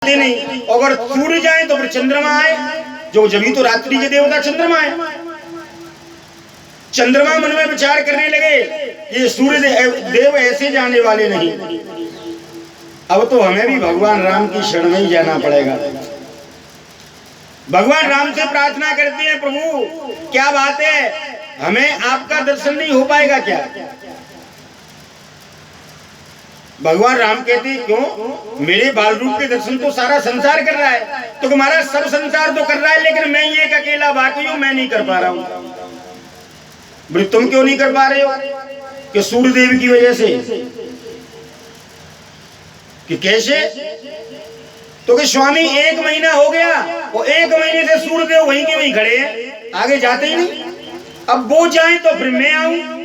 नहीं, अगर सूर्य जाए तो फिर चंद्रमा आए, जो जभी तो रात्रि के देवता चंद्रमा है। चंद्रमा मन में विचार करने लगे ये सूर्य देव ऐसे जाने वाले नहीं, अब तो हमें भी भगवान राम की शरण में ही जाना पड़ेगा। भगवान राम से प्रार्थना करते हैं, प्रभु क्या बात है, हमें आपका दर्शन नहीं हो पाएगा क्या? भगवान राम कहते हैं क्यों, मेरे बाल रूप के दर्शन तो सारा संसार कर रहा है। तो तुम्हारा सब संसार तो कर रहा है, लेकिन मैं ये एक अकेला बाकी हूं, मैं नहीं कर पा रहा हूं। बोले तुम क्यों नहीं कर पा रहे हो? कि सूर्य देव की वजह से। कि कैसे? तो कि स्वामी 1 महीना हो गया, वो 1 महीने से सूर्य देव वहीं के वहीं खड़े हैं, आगे जाते ही नहीं। अब वो जाए तो फिर मैं आऊं,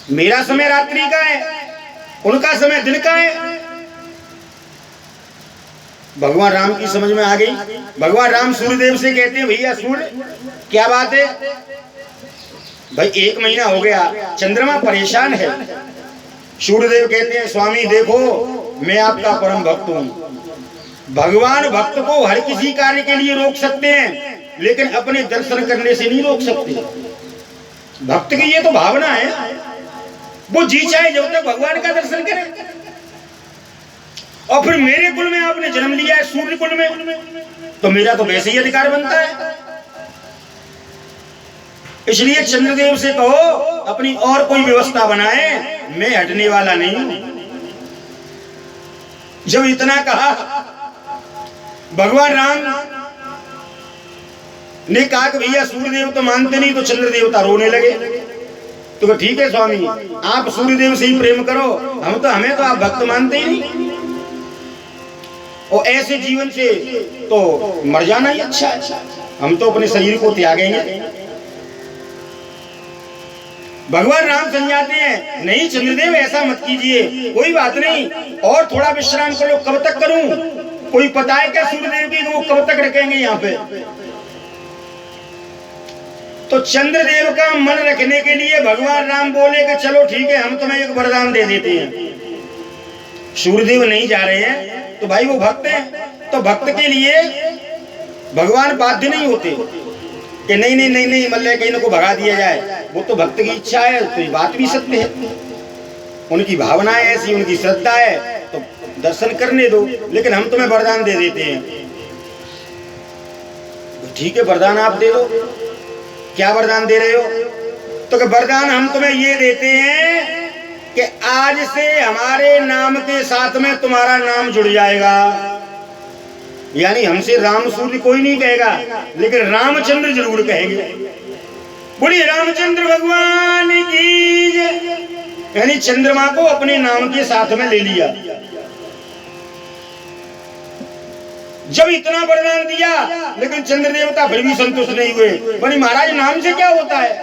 मेरा समय रात्रि का है, उनका समय दिन का है। भगवान राम की समझ में आ गई। भगवान राम सूर्यदेव से कहते हैं, भैया सूर्य क्या बात है भाई, 1 महीना हो गया, चंद्रमा परेशान है। सूर्यदेव कहते हैं, स्वामी देखो मैं आपका परम भक्त हूं। भगवान भक्त को हर किसी कार्य के लिए रोक सकते हैं, लेकिन अपने दर्शन करने से नहीं रोक सकते। भक्त की ये तो भावना है, वो जी चाहे जब तक भगवान का दर्शन करे। और फिर मेरे कुल में आपने जन्म लिया है, सूर्य कुल में, तो मेरा तो वैसे ही अधिकार बनता है। इसलिए चंद्रदेव से कहो अपनी और कोई व्यवस्था बनाए, मैं हटने वाला नहीं हूं। जब इतना कहा, भगवान राम ने कहा कि भैया सूर्यदेव तो मानते नहीं, तो चंद्र देवता रोने लगे। तो ठीक है स्वामी, आप सूर्यदेव से ही प्रेम करो, हमें तो आप भक्त मानते ही नहीं, और ऐसे जीवन से तो मर जाना ही अच्छा है, हम तो अपने शरीर को त्यागेंगे। भगवान राम समझाते हैं, नहीं चंद्रदेव ऐसा मत कीजिए, कोई बात नहीं, और थोड़ा विश्राम करो। कब तक करूं? कोई पता है क्या सूर्यदेव की वो कब तक रखेंगे यहाँ पे? तो चंद्रदेव का मन रखने के लिए भगवान राम बोले कि चलो ठीक है, हम तुम्हें एक वरदान दे देते हैं। सूर्यदेव नहीं जा रहे हैं तो भाई वो भक्त हैं, तो भक्त के लिए भगवान बाध्य नहीं होते कि नहीं नहीं नहीं नहीं मल्ले कहीं को भगा दिया जाए। वो तो भक्त की इच्छा है, तो ये बात भी सत्य है, उनकी भावना है ऐसी, उनकी श्रद्धा है, तो दर्शन करने दो, लेकिन हम तुम्हें वरदान दे देते हैं। ठीक है वरदान आप दे दो। क्या वरदान दे रहे हो? तो कि वरदान हम तुम्हें ये देते हैं कि आज से हमारे नाम के साथ में तुम्हारा नाम जुड़ जाएगा। यानी हमसे राम सूर्य कोई नहीं कहेगा, लेकिन रामचंद्र जरूर कहेंगे। बोलिए रामचंद्र भगवान की जय। यानी चंद्रमा को अपने नाम के साथ में ले लिया। जब इतना वरदान दिया, लेकिन चंद्र देवता फिर भी संतुष्ट नहीं हुए। बोले महाराज नाम से क्या होता है,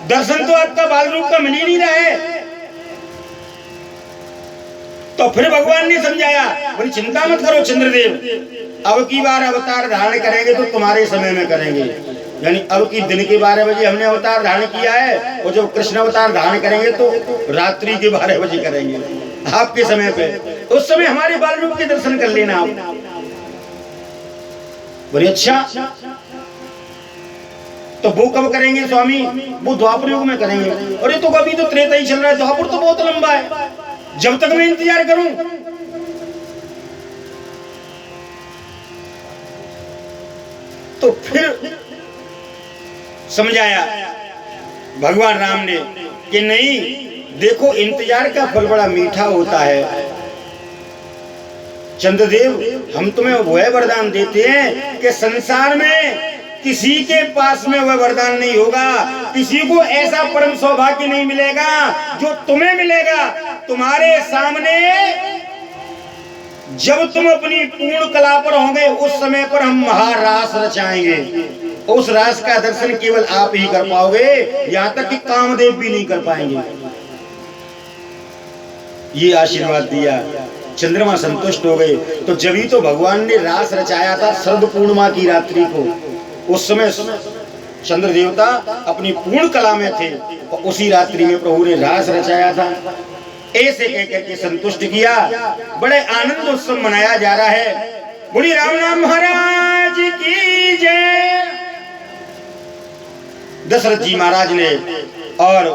दर्शन तो आपका बाल रूप का मिल ही नहीं रहा है। तो फिर भगवान ने समझाया, बोले चिंता मत करो चंद्रदेव, अब की बार अवतार धारण करेंगे तो तुम्हारे समय में करेंगे। यानी अब की दिन के 12 बजे हमने अवतार धारण किया है, और जब कृष्ण अवतार धारण करेंगे तो रात्रि के 12 बजे करेंगे आपके समय पे। उस समय हमारे बाल रूप के दर्शन कर लेना आप। बोले अच्छा, तो वो कब करेंगे स्वामी? वो द्वापर युग में करेंगे। अरे तो अभी तो त्रेता ही चल रहा है, द्वापर तो बहुत लंबा है, जब तक मैं इंतजार करूं। तो फिर समझाया भगवान राम ने कि नहीं देखो, इंतजार का फल बड़ा मीठा होता है। चंद्रदेव हम तुम्हें वह वरदान देते हैं कि संसार में किसी के पास में वह वरदान नहीं होगा, किसी को ऐसा परम सौभाग्य नहीं मिलेगा जो तुम्हें मिलेगा। तुम्हारे सामने जब तुम अपनी पूर्ण कला पर होंगे, उस समय पर हम महारास रचाएंगे। उस रास का दर्शन केवल आप ही कर पाओगे, यहाँ तक कि कामदेव भी नहीं कर पाएंगे। ये आशीर्वाद दिया, चंद्रमा संतुष्ट हो गए। तो जब ही तो भगवान ने रास रचाया था शरद पूर्णिमा की रात्रि को, उस समय चंद्र देवता अपनी पूर्ण कला में थे, और उसी रात्रि में प्रभु ने रास रचाया था। ऐसे कहकर के संतुष्ट किया। बड़े आनंद उत्सव मनाया जा रहा है। बोली राम नाम महाराज की जय। दशरथ जी महाराज ने और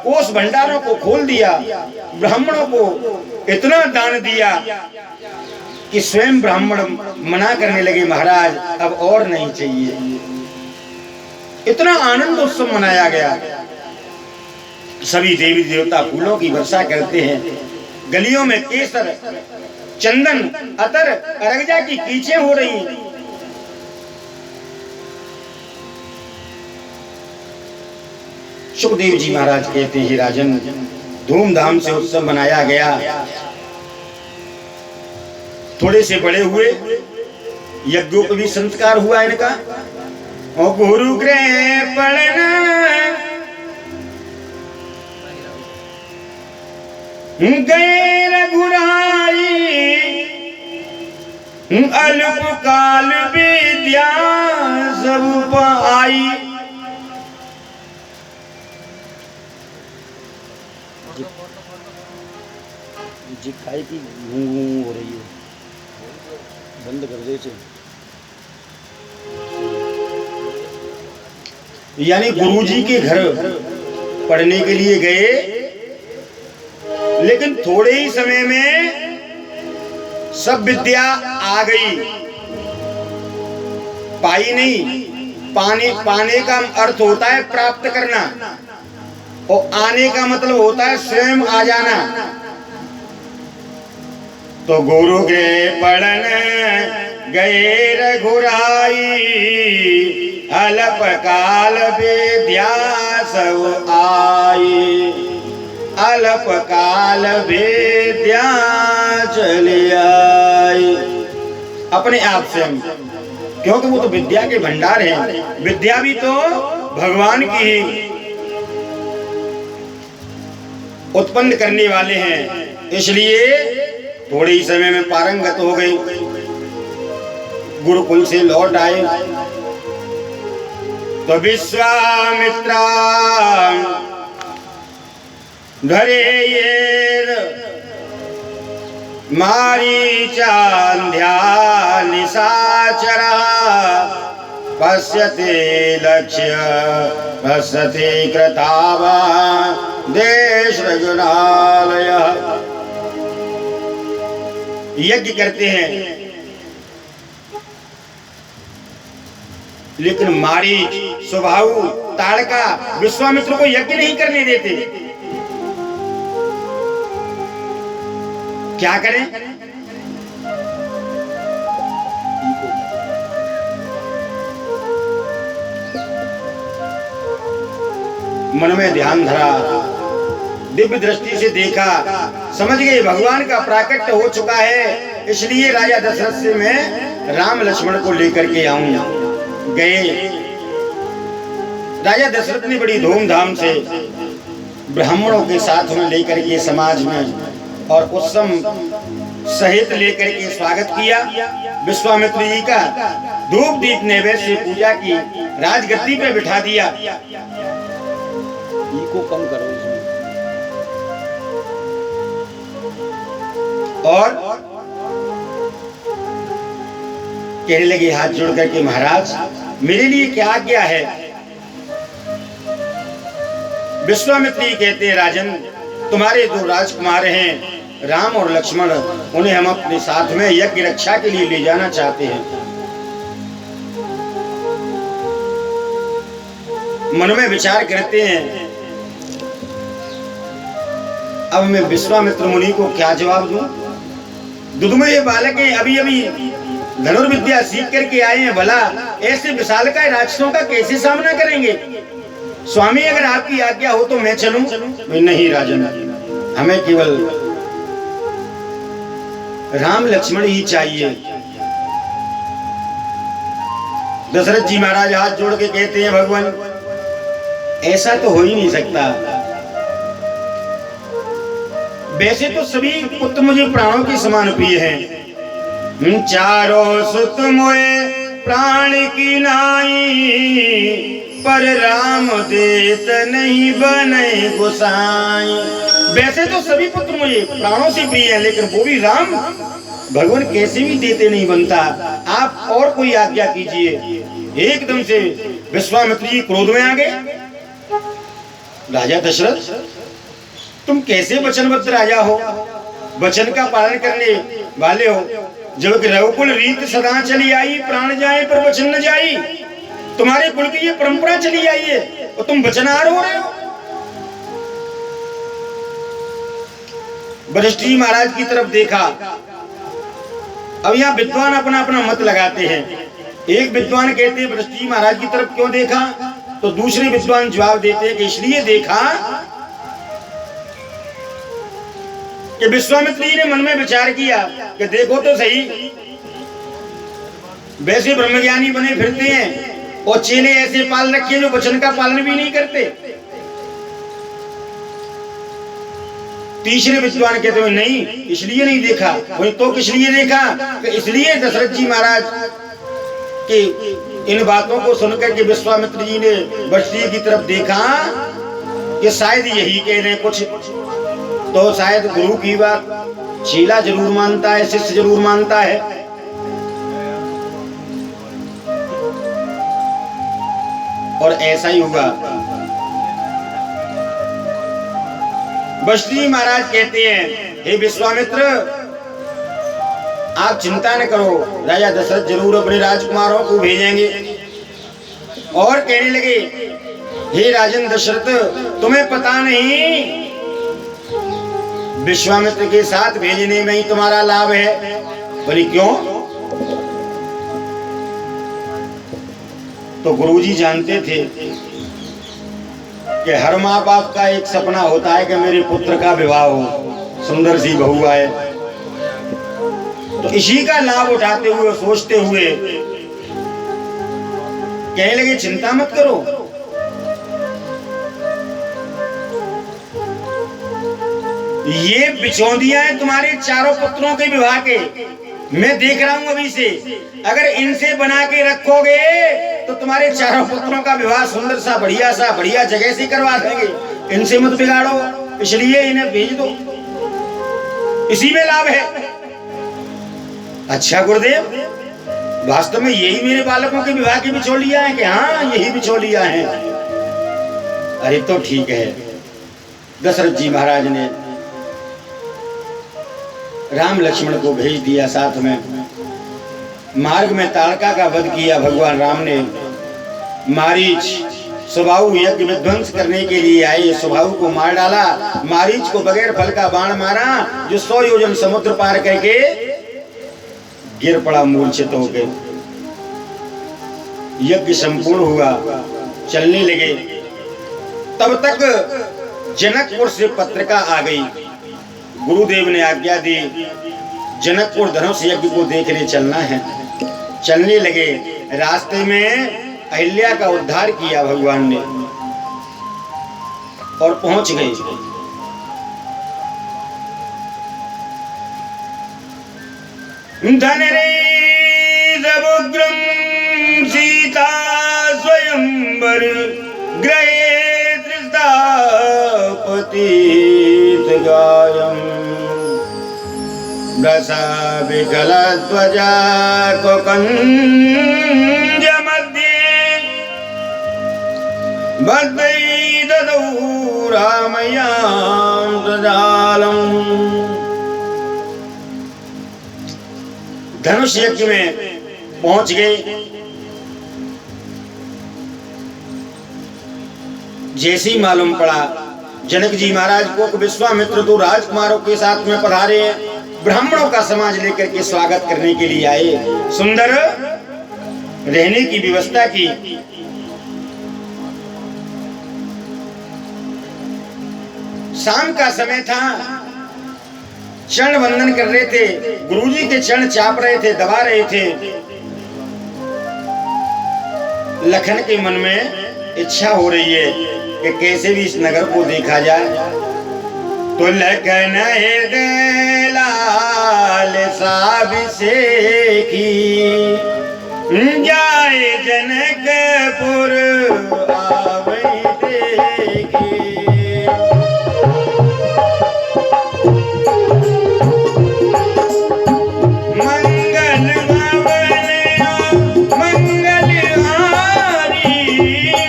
उस भंडारों को खोल दिया, ब्राह्मणों को इतना दान दिया कि स्वयं ब्राह्मण मना करने लगे, महाराज अब और नहीं चाहिए। इतना आनंद उत्सव मनाया गया। सभी देवी देवता फूलों की वर्षा करते हैं। गलियों में केसर, चंदन, अतर, अरगजा की कीचें हो रही हैं। सुखदेव जी महाराज कहते हैं, राजन धूमधाम से उत्सव मनाया गया। थोड़े से बड़े हुए, यज्ञों को भी संस्कार हुआ इनका। और गुरु गृह पढ़ना गए रघुराई, अल्प काल विद्या सब पाई। जी खाई की गूं हो रही है, बंद कर दे इसे। यानी गुरुजी के घर पढ़ने के लिए गए, लेकिन थोड़े ही समय में सब विद्या आ गई, पाई नहीं। पाने का अर्थ होता है प्राप्त करना, और आने का मतलब होता है स्वयं आ जाना। तो गुरु गृह पढ़न गए रघुराई, अल्प काल विद्या सब आई। अल्प काल विद्या चली आई। अपने आप से, क्योंकि वो तो विद्या के भंडार हैं। विद्या भी तो भगवान की ही उत्पन्न करने वाले हैं, इसलिए थोड़े ही समय में पारंगत हो गई। गुरुकुल से लौट आए तो विश्वामित्रा धरे ये मारीचान्ध्या निशाचरा, पश्यते लक्ष्य पश्यते कृतावा देश रजुनालय। यज्ञ करते हैं, लेकिन मारीच, स्वभाव, ताड़का विश्वामित्र को यज्ञ नहीं करने देते। क्या करें? मन में ध्यान धरा, दिव्य दृष्टि से देखा, समझ गए भगवान का प्राकट्य हो चुका है, इसलिए राजा दशरथ से मैं राम लक्ष्मण को लेकर के आऊं। गए। राजा दशरथ ने बड़ी धूमधाम से ब्राह्मणों के साथ में लेकर के समाज में और उत्सव सहित लेकर के स्वागत किया। विश्वामित्र जी का धूप दीप नैवेद्य से पूजा की, राजगद्दी पे बिठा दिया। को कम करो इसमें। और कहने लगे हाथ जोड़ करके, महाराज मेरे लिए क्या आज्ञा है? विश्वामित्र जी कहते हैं, राजन तुम्हारे दो राजकुमार हैं राम और लक्ष्मण, उन्हें हम अपने साथ में यज्ञ रक्षा के लिए ले जाना चाहते हैं। मन में विचार करते हैं, अब मैं विश्वामित्र मुनि को क्या जवाब दूं? दुधमय बालक हैं, अभी अभी धनुर्विद्या सीख करके आए हैं, भला ऐसे विशालकाय राक्षसों का कैसे सामना करेंगे? स्वामी अगर आपकी आज्ञा हो तो मैं चलूं? नहीं राजन, हमें केवल राम लक्ष्मण ही चाहिए। दशरथ जी महाराज हाथ जोड़ के कहते हैं, भगवान ऐसा तो हो ही नहीं सकता। वैसे तो सभी पुत्र मुझे प्राणों के समान प्रिय हैं। चारों सुत मोए प्राण की नाई, पर राम देत नहीं बने गोसाई। वैसे तो सभी पुत्र मुझे प्राणों से प्रिय है, लेकिन वो भी राम भगवान कैसे भी देते नहीं बनता। आप और कोई आज्ञा कीजिए। एकदम से विश्वामित्र जी क्रोध में आ गए। राजा दशरथ, तुम कैसे वचनबद्ध राजा हो, वचन का पालन करने वाले हो। जब रघुकुल रीत सदा चली आई, प्राण जाए पर वचन न जाई। तुम्हारे कुल की ये परंपरा चली आई है और तुम वचनहार हो रहे हो। वशिष्ठ जी महाराज की तरफ देखा। अब यहाँ विद्वान अपना अपना मत लगाते हैं। एक विद्वान कहते हैं वशिष्ठ जी महाराज की तरफ क्यों देखा, तो दूसरे विद्वान जवाब देते हैं कि इसलिए देखा कि विश्वामित्र जी ने मन में विचार किया कि देखो तो सही, वैसे ब्रह्मज्ञानी बने फिरते हैं और चेले ऐसे पाल रखे जो वचन का पालन भी नहीं करते। तीसरे विद्वान कहते हुए नहीं, इसलिए नहीं देखा। वही तो किस लिए देखा, कि इसलिए दशरथ जी महाराज के इन बातों को सुनकर के विश्वामित्र जी ने वशिष्ठ जी की तरफ देखा कि शायद यही कह रहे कुछ, तो शायद गुरु की बात चेला जरूर मानता है, शिष्य जरूर मानता है। और ऐसा ही होगा। वशिष्ठ जी महाराज कहते हैं, हे विश्वामित्र, आप चिंता न करो, राजा दशरथ जरूर अपने राजकुमारों को भेजेंगे। और कहने लगे, हे राजन दशरथ, तुम्हें पता नहीं विश्वामित्र के साथ भेजने में ही तुम्हारा लाभ है। बोली क्यों? तो गुरुजी जानते थे कि हर माँ बाप का एक सपना होता है कि मेरे पुत्र का विवाह हो, सुंदर सी बहू आए। तो इसी का लाभ उठाते हुए, सोचते हुए कहने लगे, चिंता मत करो, ये बिचौलियां हैं तुम्हारे चारों पुत्रों के विवाह के। मैं देख रहा हूं अभी से, अगर इनसे बना के रखोगे तो तुम्हारे चारों पुत्रों का विवाह सुंदर सा बढ़िया जगह से करवा देंगे। इनसे मत बिगाड़ो, इसलिए इन्हें भेज दो, इसी में लाभ है। अच्छा गुरुदेव, वास्तव में यही मेरे बालकों के विवाह की बिचौलियां हैं? कि हाँ, यही बिचौलियां हैं। अरे तो ठीक है। दशरथ जी महाराज ने राम लक्ष्मण को भेज दिया साथ में। मार्ग में ताड़का का वध किया भगवान राम ने। मारीच सुबाहु यज्ञ विध्वंस करने के लिए आए, सुबाहु को मार डाला। मारीच को बगैर फल का बाण मारा, जो 100 योजन समुद्र पार करके गिर पड़ा मूर्छित होकर। यज्ञ संपूर्ण हुआ, चलने लगे। तब तक जनकपुर से पत्रिका आ गई। गुरुदेव ने आज्ञा दी, जनकपुर धनुष यज्ञ को देखने चलना है। चलने लगे। रास्ते में अहिल्या का उद्धार किया भगवान ने और पहुंच गए। धनरेशमुग्रं सीता स्वयंवर ग्रहे त्रिस्तापतिगायम् दशा विकलध्वजा कुकञ्ज मध्ये बद्धै ददौ रामयां ददालम्। धनुष यज्ञ में पहुंच गए। जैसे ही मालूम पड़ा जनक जी महाराज को विश्वामित्र तो राजकुमारों के साथ में पधारे हैं, ब्राह्मणों का समाज लेकर के स्वागत करने के लिए आए, सुंदर रहने की व्यवस्था की। शाम का समय था, चरण वंदन कर रहे थे, गुरुजी के चरण चाप रहे थे, दबा रहे थे। लखन के मन में इच्छा हो रही है कि कैसे भी इस नगर को देखा जाए। तो लखन हृदय लाल साबिसेखी जाए जनकपुर आवै देखी। मंगल भवन मंगलहारी,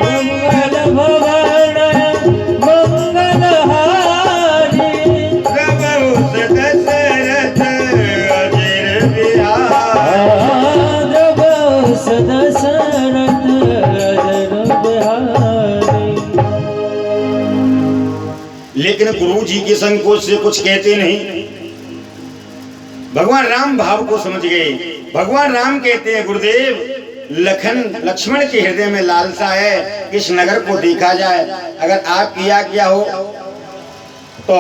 मंगल भवन मंगलहारी, प्रभु दशरथ अजिर बिहारी। दशरथ अजर बिहारी। लेकिन गुरु जी के संकोच से कुछ कहते नहीं। भगवान राम भाव को समझ गए। भगवान राम कहते हैं, गुरुदेव लक्ष्मण के हृदय में लालसा है इस नगर को देखा जाए, अगर आप किया हो तो